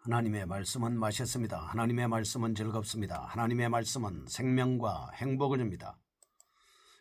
하나님의 말씀은 맛있습니다. 하나님의 말씀은 즐겁습니다. 하나님의 말씀은 생명과 행복을 줍니다.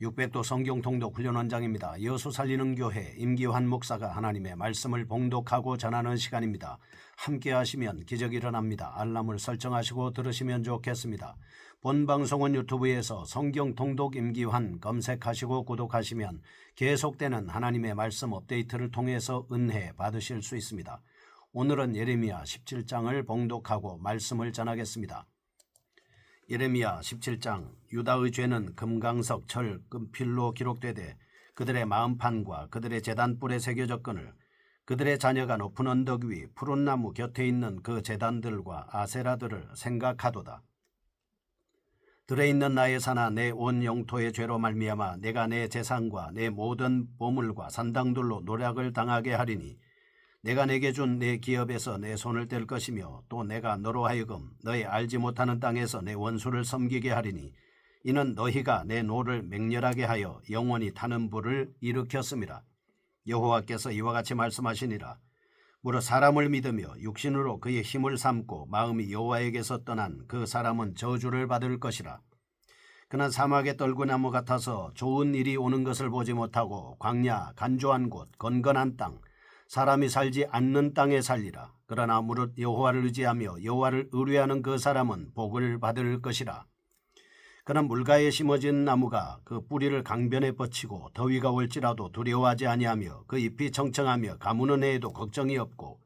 600도 성경 통독 훈련원장입니다. 여수 살리는 교회 임기환 목사가 하나님의 말씀을 봉독하고 전하는 시간입니다. 함께 하시면 기적이 일어납니다. 알람을 설정하시고 들으시면 좋겠습니다. 본 방송은 유튜브에서 성경 통독 임기환 검색하시고 구독하시면 계속되는 하나님의 말씀 업데이트를 통해서 은혜 받으실 수 있습니다. 오늘은 예레미야 17장을 봉독하고 말씀을 전하겠습니다. 예레미야 17장. 유다의 죄는 금강석 철 금필로 기록되되 그들의 마음판과 그들의 제단불에 새겨졌거늘 그들의 자녀가 높은 언덕 위 푸른 나무 곁에 있는 그 제단들과 아세라들을 생각하도다. 들에 있는 나의 산하 내 온 영토의 죄로 말미암아 내가 내 재산과 내 모든 보물과 산당들로 노략을 당하게 하리니 내가 내게 준 내 기업에서 내 손을 뗄 것이며 또 내가 너로 하여금 너의 알지 못하는 땅에서 내 원수를 섬기게 하리니 이는 너희가 내 노를 맹렬하게 하여 영원히 타는 불을 일으켰음이라. 여호와께서 이와 같이 말씀하시니라. 무릇 사람을 믿으며 육신으로 그의 힘을 삼고 마음이 여호와에게서 떠난 그 사람은 저주를 받을 것이라. 그는 사막의 떨구나무 같아서 좋은 일이 오는 것을 보지 못하고 광야 간조한 곳 건건한 땅 사람이 살지 않는 땅에 살리라. 그러나 무릇 여호와를 의지하며 여호와를 의뢰하는 그 사람은 복을 받을 것이라. 그는 물가에 심어진 나무가 그 뿌리를 강변에 뻗치고 더위가 올지라도 두려워하지 아니하며 그 잎이 청청하며 가무는 해에도 걱정이 없고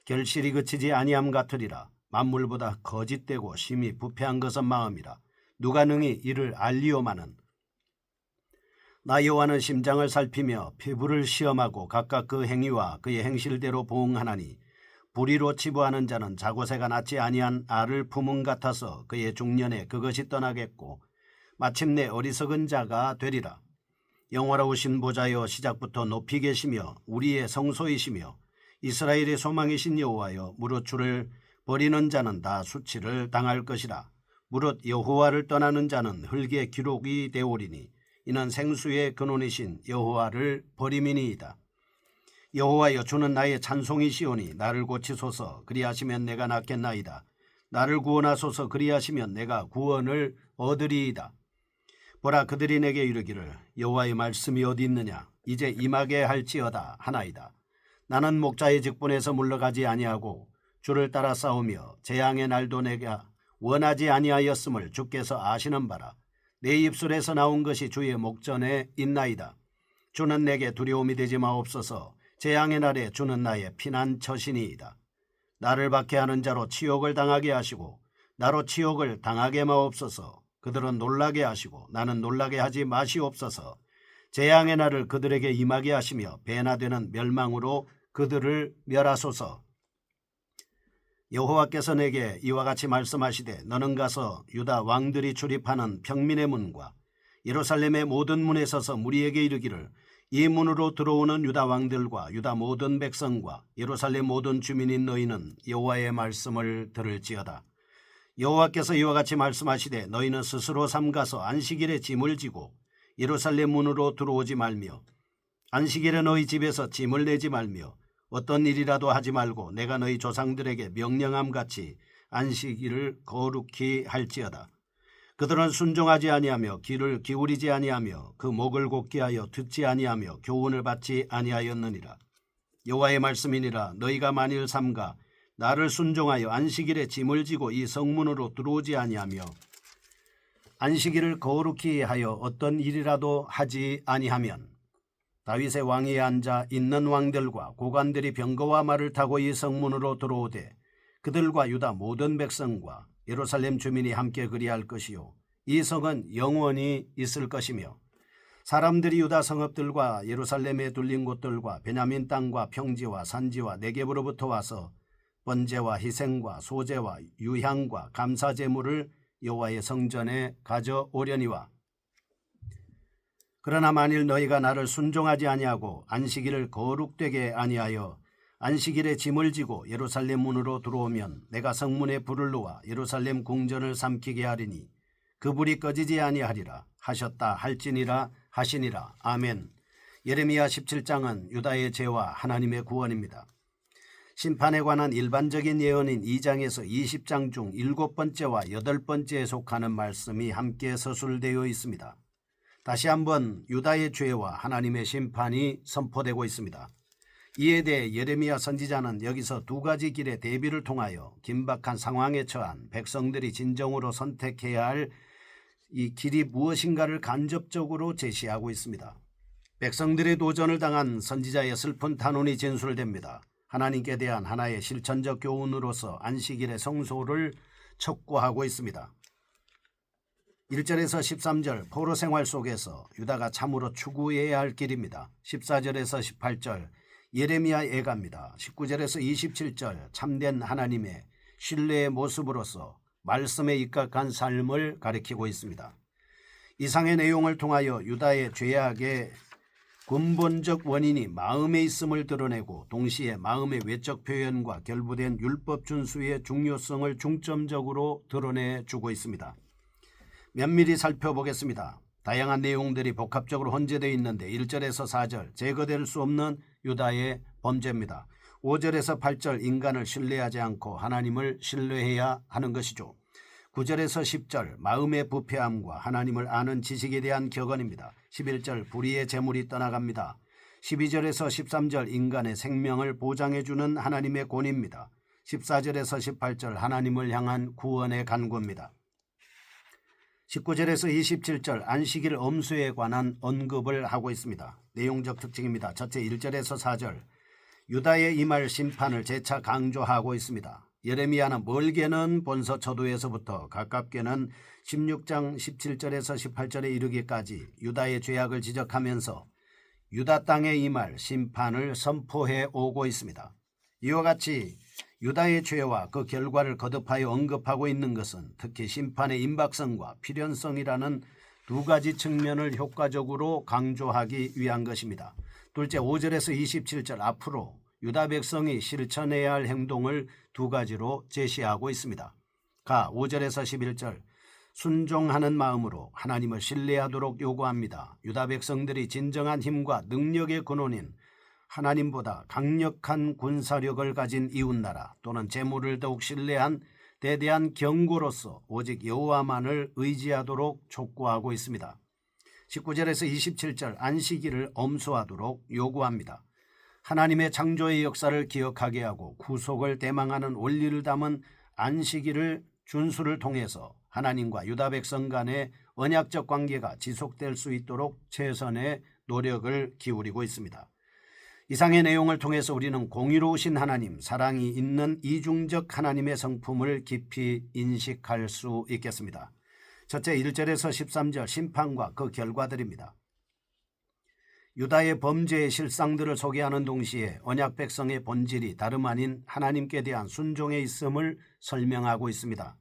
결실이 그치지 아니함 같으리라. 만물보다 거짓되고 심히 부패한 것은 마음이라. 누가 능히 이를 알리오마는. 나 여호와는 심장을 살피며 피부를 시험하고 각각 그 행위와 그의 행실대로 보응하나니 불의로 치부하는 자는 자고새가 낳지 아니한 알을 품은 같아서 그의 중년에 그것이 떠나겠고 마침내 어리석은 자가 되리라. 영화로우신 보좌여 시작부터 높이 계시며 우리의 성소이시며 이스라엘의 소망이신 여호와여 무릇 주를 버리는 자는 다 수치를 당할 것이라. 무릇 여호와를 떠나는 자는 흙의 기록이 되오리니 이는 생수의 근원이신 여호와를 버림이니이다. 여호와여 주는 나의 찬송이시오니 나를 고치소서. 그리하시면 내가 낫겠나이다. 나를 구원하소서. 그리하시면 내가 구원을 얻으리이다. 보라 그들이 내게 이르기를 여호와의 말씀이 어디 있느냐. 이제 임하게 할지어다 하나이다. 나는 목자의 직분에서 물러가지 아니하고 주를 따라 싸우며 재앙의 날도 내가 원하지 아니하였음을 주께서 아시는 바라. 내 입술에서 나온 것이 주의 목전에 있나이다. 주는 내게 두려움이 되지 마옵소서. 재앙의 날에 주는 나의 피난처시니이다. 나를 박해하는 자로 치욕을 당하게 하시고 나로 치욕을 당하게 마옵소서. 그들은 놀라게 하시고 나는 놀라게 하지 마시옵소서. 재앙의 날을 그들에게 임하게 하시며 배나 되는 멸망으로 그들을 멸하소서. 여호와께서 내게 이와 같이 말씀하시되 너는 가서 유다 왕들이 출입하는 평민의 문과 예루살렘의 모든 문에 서서 무리에게 이르기를 이 문으로 들어오는 유다 왕들과 유다 모든 백성과 예루살렘 모든 주민인 너희는 여호와의 말씀을 들을지어다. 여호와께서 이와 같이 말씀하시되 너희는 스스로 삼가서 안식일에 짐을 지고 예루살렘 문으로 들어오지 말며 안식일에 너희 집에서 짐을 내지 말며 어떤 일이라도 하지 말고 내가 너희 조상들에게 명령함 같이 안식일을 거룩히 할지어다. 그들은 순종하지 아니하며 귀를 기울이지 아니하며 그 목을 곧게 하여 듣지 아니하며 교훈을 받지 아니하였느니라. 여호와의 말씀이니라. 너희가 만일 삼가 나를 순종하여 안식일에 짐을 지고 이 성문으로 들어오지 아니하며 안식일을 거룩히 하여 어떤 일이라도 하지 아니하면 다윗의 왕위에 앉아 있는 왕들과 고관들이 병거와 말을 타고 이 성문으로 들어오되 그들과 유다 모든 백성과 예루살렘 주민이 함께 그리할 것이요 이 성은 영원히 있을 것이며 사람들이 유다 성읍들과 예루살렘에 둘린 곳들과 베냐민 땅과 평지와 산지와 네겝으로부터 와서 번제와 희생과 소제와 유향과 감사 제물을 여호와의 성전에 가져오려니와 그러나 만일 너희가 나를 순종하지 아니하고 안식일을 거룩되게 아니하여 안식일에 짐을 지고 예루살렘 문으로 들어오면 내가 성문에 불을 놓아 예루살렘 궁전을 삼키게 하리니 그 불이 꺼지지 아니하리라 하셨다 할지니라 하시니라. 아멘. 예레미야 17장은 유다의 죄와 하나님의 구원입니다. 심판에 관한 일반적인 예언인 2장에서 20장 중 7번째와 8번째에 속하는 말씀이 함께 서술되어 있습니다. 다시 한번 유다의 죄와 하나님의 심판이 선포되고 있습니다. 이에 대해 예레미야 선지자는 여기서 두 가지 길의 대비를 통하여 긴박한 상황에 처한 백성들이 진정으로 선택해야 할 이 길이 무엇인가를 간접적으로 제시하고 있습니다. 백성들의 도전을 당한 선지자의 슬픈 탄원이 진술됩니다. 하나님께 대한 하나의 실천적 교훈으로서 안식일의 성소를 촉구하고 있습니다. 1절에서 13절 포로 생활 속에서 유다가 참으로 추구해야 할 길입니다. 14절에서 18절 예레미야 애가입니다. 19절에서 27절 참된 하나님의 신뢰의 모습으로서 말씀에 입각한 삶을 가리키고 있습니다. 이상의 내용을 통하여 유다의 죄악의 근본적 원인이 마음에 있음을 드러내고 동시에 마음의 외적 표현과 결부된 율법 준수의 중요성을 중점적으로 드러내주고 있습니다. 면밀히 살펴보겠습니다. 다양한 내용들이 복합적으로 혼재되어 있는데 1절에서 4절 제거될 수 없는 유다의 범죄입니다. 5절에서 8절 인간을 신뢰하지 않고 하나님을 신뢰해야 하는 것이죠. 9절에서 10절 마음의 부패함과 하나님을 아는 지식에 대한 격언입니다. 11절 불의의 재물이 떠나갑니다. 12절에서 13절 인간의 생명을 보장해주는 하나님의 권위입니다. 14절에서 18절 하나님을 향한 구원의 간구입니다. 19절에서 27절 안식일 엄수에 관한 언급을 하고 있습니다. 내용적 특징입니다. 첫째 1절에서 4절 유다의 임할 심판을 재차 강조하고 있습니다. 예레미야는 멀게는 본서초도에서부터 가깝게는 16장 17절에서 18절에 이르기까지 유다의 죄악을 지적하면서 유다 땅에 임할 심판을 선포해 오고 있습니다. 이와 같이 유다의 죄와 그 결과를 거듭하여 언급하고 있는 것은 특히 심판의 임박성과 필연성이라는 두 가지 측면을 효과적으로 강조하기 위한 것입니다. 둘째 5절에서 27절 앞으로 유다 백성이 실천해야 할 행동을 두 가지로 제시하고 있습니다. 5절에서 11절 순종하는 마음으로 하나님을 신뢰하도록 요구합니다. 유다 백성들이 진정한 힘과 능력의 근원인 하나님보다 강력한 군사력을 가진 이웃나라 또는 재물을 더욱 신뢰한 대대한 경고로서 오직 여호와만을 의지하도록 촉구하고 있습니다. 19절에서 27절 안식일을 엄수하도록 요구합니다. 하나님의 창조의 역사를 기억하게 하고 구속을 대망하는 원리를 담은 안식일을 준수를 통해서 하나님과 유다 백성 간의 언약적 관계가 지속될 수 있도록 최선의 노력을 기울이고 있습니다. 이상의 내용을 통해서 우리는 공의로우신 하나님, 사랑이 있는 이중적 하나님의 성품을 깊이 인식할 수 있겠습니다. 첫째 1절에서 13절 심판과 그 결과들입니다. 유다의 범죄의 실상들을 소개하는 동시에 언약 백성의 본질이 다름 아닌 하나님께 대한 순종에 있음을 설명하고 있습니다.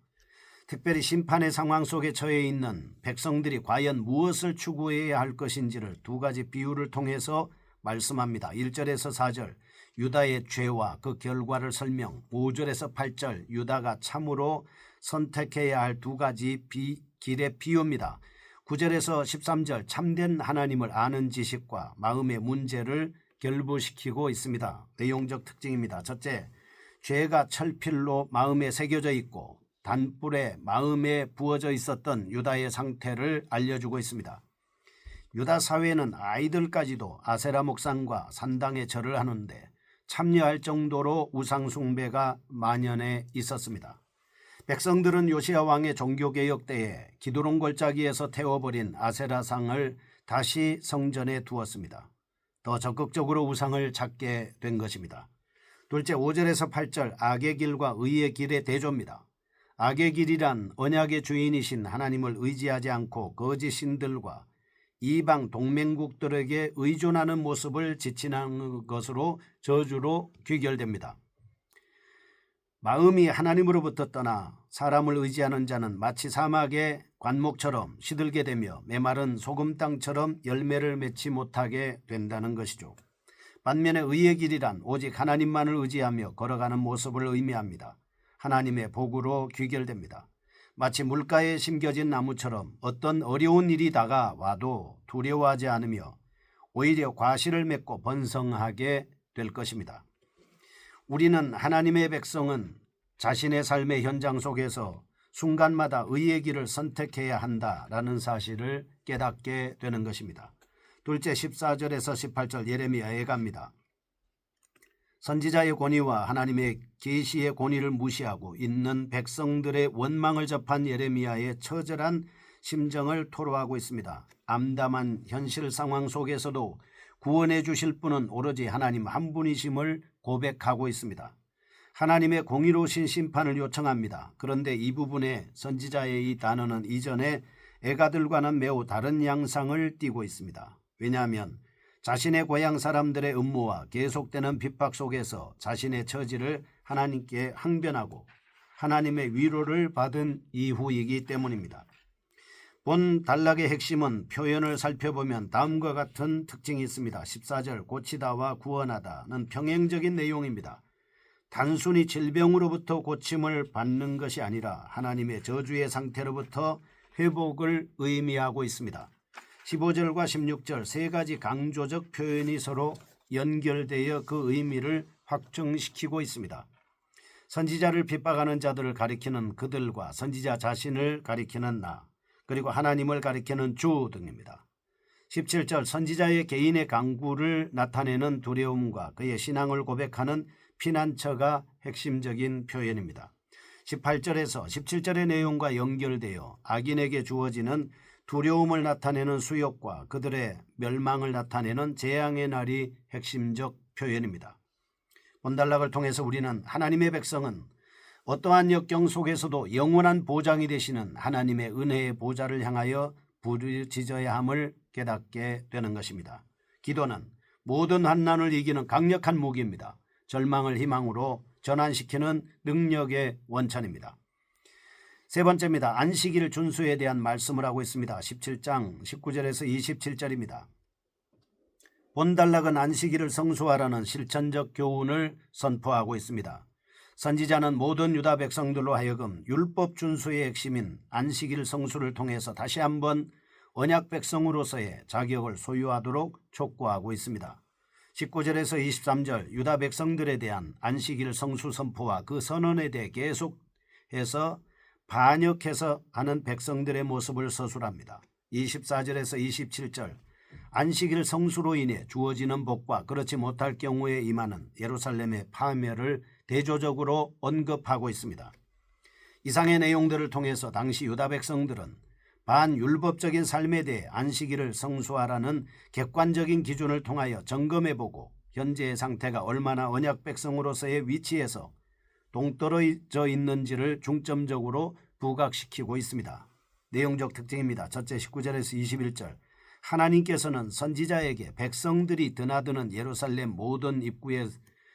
특별히 심판의 상황 속에 처해 있는 백성들이 과연 무엇을 추구해야 할 것인지를 두 가지 비유를 통해서 말씀합니다. 1절에서 4절 유다의 죄와 그 결과를 설명, 5절에서 8절 유다가 참으로 선택해야 할 두 가지 길의 비유입니다. 9절에서 13절 참된 하나님을 아는 지식과 마음의 문제를 결부시키고 있습니다. 내용적 특징입니다. 첫째, 죄가 철필로 마음에 새겨져 있고 단불에 마음에 부어져 있었던 유다의 상태를 알려주고 있습니다. 유다 사회는 아이들까지도 아세라 목상과 산당에 절을 하는데 참여할 정도로 우상 숭배가 만연해 있었습니다. 백성들은 요시야 왕의 종교개혁 때에 기드론 골짜기에서 태워버린 아세라상을 다시 성전에 두었습니다. 더 적극적으로 우상을 찾게 된 것입니다. 둘째 5절에서 8절 악의 길과 의의 길의 대조입니다. 악의 길이란 언약의 주인이신 하나님을 의지하지 않고 거짓 신들과 이방 동맹국들에게 의존하는 모습을 지칭하는 것으로 저주로 귀결됩니다. 마음이 하나님으로부터 떠나 사람을 의지하는 자는 마치 사막의 관목처럼 시들게 되며 메마른 소금 땅처럼 열매를 맺지 못하게 된다는 것이죠. 반면에 의의 길이란 오직 하나님만을 의지하며 걸어가는 모습을 의미합니다. 하나님의 복으로 귀결됩니다. 마치 물가에 심겨진 나무처럼 어떤 어려운 일이 다가와도 두려워하지 않으며 오히려 과실을 맺고 번성하게 될 것입니다. 우리는 하나님의 백성은 자신의 삶의 현장 속에서 순간마다 의의 길을 선택해야 한다라는 사실을 깨닫게 되는 것입니다. 둘째 14절에서 18절 예레미야 예가입니다. 선지자의 권위와 하나님의 계시의 권위를 무시하고 있는 백성들의 원망을 접한 예레미야의 처절한 심정을 토로하고 있습니다. 암담한 현실 상황 속에서도 구원해 주실 분은 오로지 하나님 한 분이심을 고백하고 있습니다. 하나님의 공의로우신 심판을 요청합니다. 그런데 이 부분에 선지자의 이 단어는 이전에 애가들과는 매우 다른 양상을 띠고 있습니다. 왜냐하면 자신의 고향 사람들의 음모와 계속되는 핍박 속에서 자신의 처지를 하나님께 항변하고 하나님의 위로를 받은 이후이기 때문입니다. 본 단락의 핵심은 표현을 살펴보면 다음과 같은 특징이 있습니다. 14절 고치다와 구원하다는 평행적인 내용입니다. 단순히 질병으로부터 고침을 받는 것이 아니라 하나님의 저주의 상태로부터 회복을 의미하고 있습니다. 15절과 16절 세 가지 강조적 표현이 서로 연결되어 그 의미를 확증시키고 있습니다. 선지자를 핍박하는 자들을 가리키는 그들과 선지자 자신을 가리키는 나, 그리고 하나님을 가리키는 주 등입니다. 17절 선지자의 개인의 강구를 나타내는 두려움과 그의 신앙을 고백하는 피난처가 핵심적인 표현입니다. 18절에서 17절의 내용과 연결되어 악인에게 주어지는 두려움을 나타내는 수욕과 그들의 멸망을 나타내는 재앙의 날이 핵심적 표현입니다. 본단락을 통해서 우리는 하나님의 백성은 어떠한 역경 속에서도 영원한 보장이 되시는 하나님의 은혜의 보좌를 향하여 부르짖어야 함을 깨닫게 되는 것입니다. 기도는 모든 환난을 이기는 강력한 무기입니다. 절망을 희망으로 전환시키는 능력의 원천입니다. 세 번째입니다. 안식일 준수에 대한 말씀을 하고 있습니다. 17장 19절에서 27절입니다. 본단락은 안식일을 성수하라는 실천적 교훈을 선포하고 있습니다. 선지자는 모든 유다 백성들로 하여금 율법 준수의 핵심인 안식일 성수를 통해서 다시 한번 언약 백성으로서의 자격을 소유하도록 촉구하고 있습니다. 19절에서 23절 유다 백성들에 대한 안식일 성수 선포와 그 선언에 대해 계속해서 반역해서 하는 백성들의 모습을 서술합니다. 24절에서 27절 안식일 성수로 인해 주어지는 복과 그렇지 못할 경우에 임하는 예루살렘의 파멸을 대조적으로 언급하고 있습니다. 이상의 내용들을 통해서 당시 유다 백성들은 반율법적인 삶에 대해 안식일을 성수하라는 객관적인 기준을 통하여 점검해보고 현재의 상태가 얼마나 언약 백성으로서의 위치에서 동떨어져 있는지를 중점적으로 부각시키고 있습니다. 내용적 특징입니다. 첫째 19절에서 21절 하나님께서는 선지자에게 백성들이 드나드는 예루살렘 모든 입구에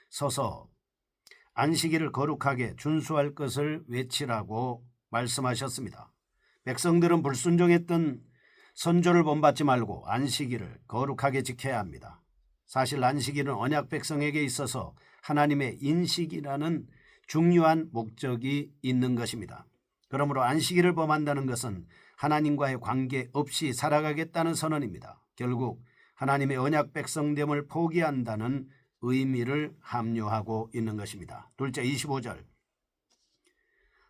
서서 안식일을 거룩하게 준수할 것을 외치라고 말씀하셨습니다. 백성들은 불순종했던 선조를 본받지 말고 안식일을 거룩하게 지켜야 합니다. 사실 안식일은 언약 백성에게 있어서 하나님의 인식이라는 중요한 목적이 있는 것입니다. 그러므로 안식일을 범한다는 것은 하나님과의 관계 없이 살아가겠다는 선언입니다. 결국 하나님의 언약 백성됨을 포기한다는 의미를 함유하고 있는 것입니다. 둘째 25절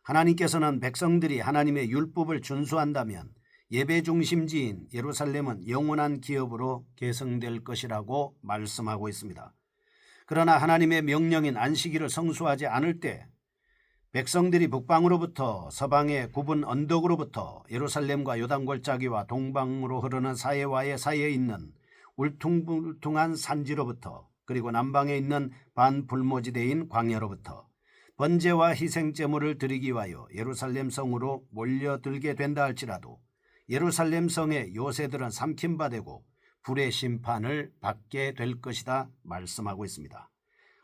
하나님께서는 백성들이 하나님의 율법을 준수한다면 예배 중심지인 예루살렘은 영원한 기업으로 계승될 것이라고 말씀하고 있습니다. 그러나 하나님의 명령인 안식일을 성수하지 않을 때 백성들이 북방으로부터 서방의 굽은 언덕으로부터 예루살렘과 요단골짜기와 동방으로 흐르는 사해와의 사이에 있는 울퉁불퉁한 산지로부터 그리고 남방에 있는 반불모지대인 광야로부터 번제와 희생제물을 드리기 위하여 예루살렘 성으로 몰려들게 된다 할지라도 예루살렘 성의 요새들은 삼킨바 되고 불의 심판을 받게 될 것이다 말씀하고 있습니다.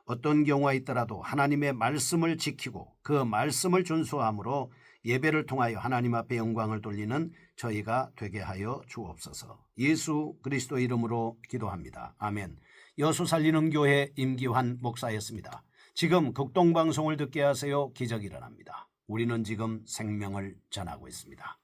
어떤 경우가 있더라도 하나님의 말씀을 지키고 그 말씀을 준수함으로 예배를 통하여 하나님 앞에 영광을 돌리는 저희가 되게 하여 주옵소서. 예수 그리스도 이름으로 기도합니다. 아멘. 여수 살리는 교회 임기환 목사였습니다. 지금 극동방송을 듣게 하세요. 기적이 일어납니다. 우리는 지금 생명을 전하고 있습니다.